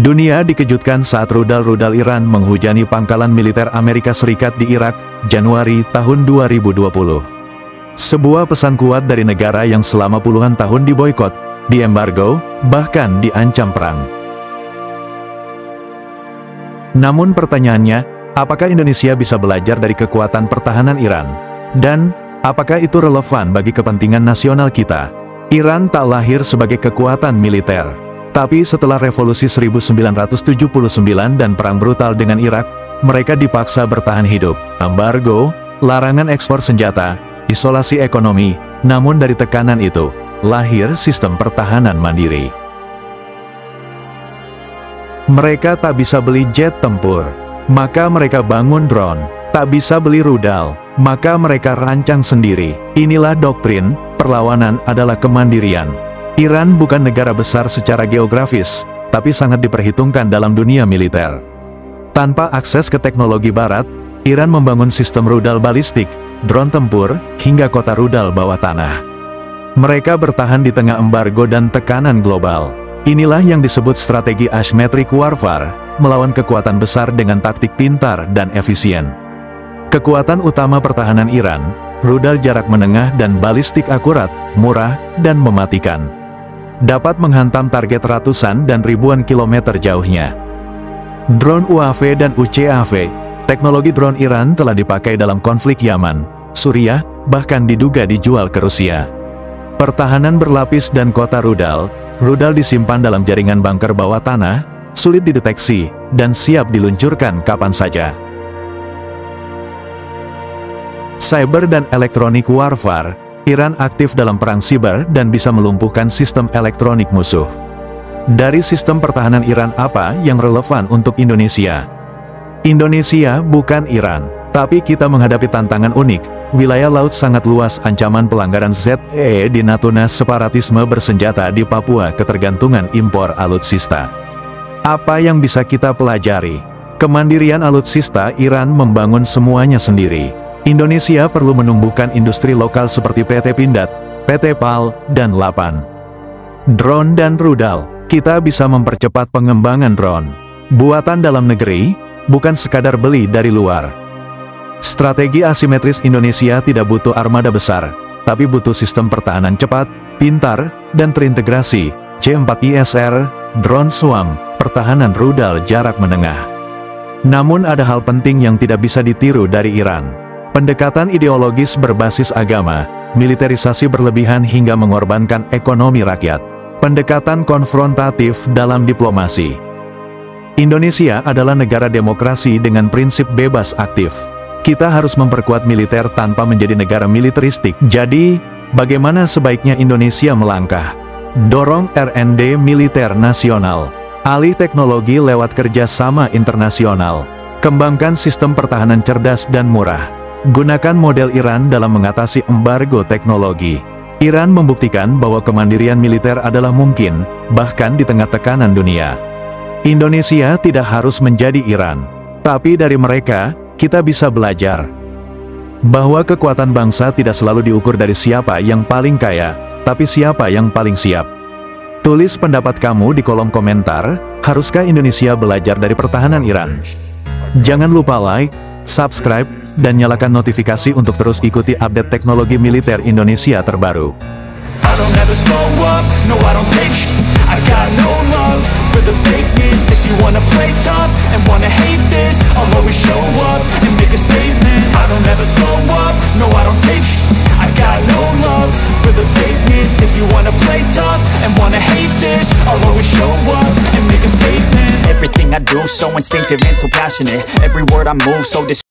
Dunia dikejutkan saat rudal-rudal Iran menghujani pangkalan militer Amerika Serikat di Irak, Januari tahun 2020. Sebuah pesan kuat dari negara yang selama puluhan tahun diboikot, diembargo, bahkan diancam perang. Namun pertanyaannya, apakah Indonesia bisa belajar dari kekuatan pertahanan Iran? Dan, apakah itu relevan bagi kepentingan nasional kita? Iran tak lahir sebagai kekuatan militer. Tapi setelah revolusi 1979 dan perang brutal dengan Irak, mereka dipaksa bertahan hidup. Embargo, larangan ekspor senjata, isolasi ekonomi, namun dari tekanan itu, lahir sistem pertahanan mandiri. Mereka tak bisa beli jet tempur, maka mereka bangun drone. Tak bisa beli rudal, maka mereka rancang sendiri. Inilah doktrin, perlawanan adalah kemandirian. Iran bukan negara besar secara geografis, tapi sangat diperhitungkan dalam dunia militer. Tanpa akses ke teknologi barat, Iran membangun sistem rudal balistik, drone tempur, hingga kota rudal bawah tanah. Mereka bertahan di tengah embargo dan tekanan global. Inilah yang disebut strategi asymmetric warfare, melawan kekuatan besar dengan taktik pintar dan efisien. Kekuatan utama pertahanan Iran, rudal jarak menengah dan balistik akurat, murah, dan mematikan. Dapat menghantam target ratusan dan ribuan kilometer jauhnya. Drone UAV dan UCAV, teknologi drone Iran telah dipakai dalam konflik Yaman, Suriah, bahkan diduga dijual ke Rusia. Pertahanan berlapis dan kota rudal disimpan dalam jaringan bunker bawah tanah, sulit dideteksi, dan siap diluncurkan kapan saja. Cyber dan electronic warfare, Iran aktif dalam perang siber dan bisa melumpuhkan sistem elektronik musuh. Dari sistem pertahanan Iran apa yang relevan untuk Indonesia? Indonesia bukan Iran, tapi kita menghadapi tantangan unik. Wilayah laut sangat luas, ancaman pelanggaran ZEE di Natuna, separatisme bersenjata di Papua, ketergantungan impor alutsista. Apa yang bisa kita pelajari? Kemandirian alutsista Iran membangun semuanya sendiri. Indonesia perlu menumbuhkan industri lokal seperti PT Pindad, PT PAL, dan Lapan. Drone dan rudal, kita bisa mempercepat pengembangan drone. Buatan dalam negeri, bukan sekadar beli dari luar. Strategi asimetris Indonesia tidak butuh armada besar, tapi butuh sistem pertahanan cepat, pintar, dan terintegrasi. C4ISR, drone Swarm, pertahanan rudal jarak menengah. Namun ada hal penting yang tidak bisa ditiru dari Iran. Pendekatan ideologis berbasis agama, militerisasi berlebihan hingga mengorbankan ekonomi rakyat. Pendekatan konfrontatif dalam diplomasi. Indonesia adalah negara demokrasi dengan prinsip bebas aktif. Kita harus memperkuat militer tanpa menjadi negara militeristik. Jadi, bagaimana sebaiknya Indonesia melangkah? Dorong R&D militer nasional. Alih teknologi lewat kerjasama internasional. Kembangkan sistem pertahanan cerdas dan murah. Gunakan model Iran dalam mengatasi embargo teknologi. Iran membuktikan bahwa kemandirian militer adalah mungkin, bahkan di tengah tekanan dunia. Indonesia tidak harus menjadi Iran, tapi dari mereka, kita bisa belajar bahwa kekuatan bangsa tidak selalu diukur dari siapa yang paling kaya, tapi siapa yang paling siap. Tulis pendapat kamu di kolom komentar, haruskah Indonesia belajar dari pertahanan Iran? Jangan lupa like, subscribe, dan nyalakan notifikasi untuk terus ikuti update teknologi militer Indonesia terbaru. Everything I do so instinctive and so passionate. Every word I move so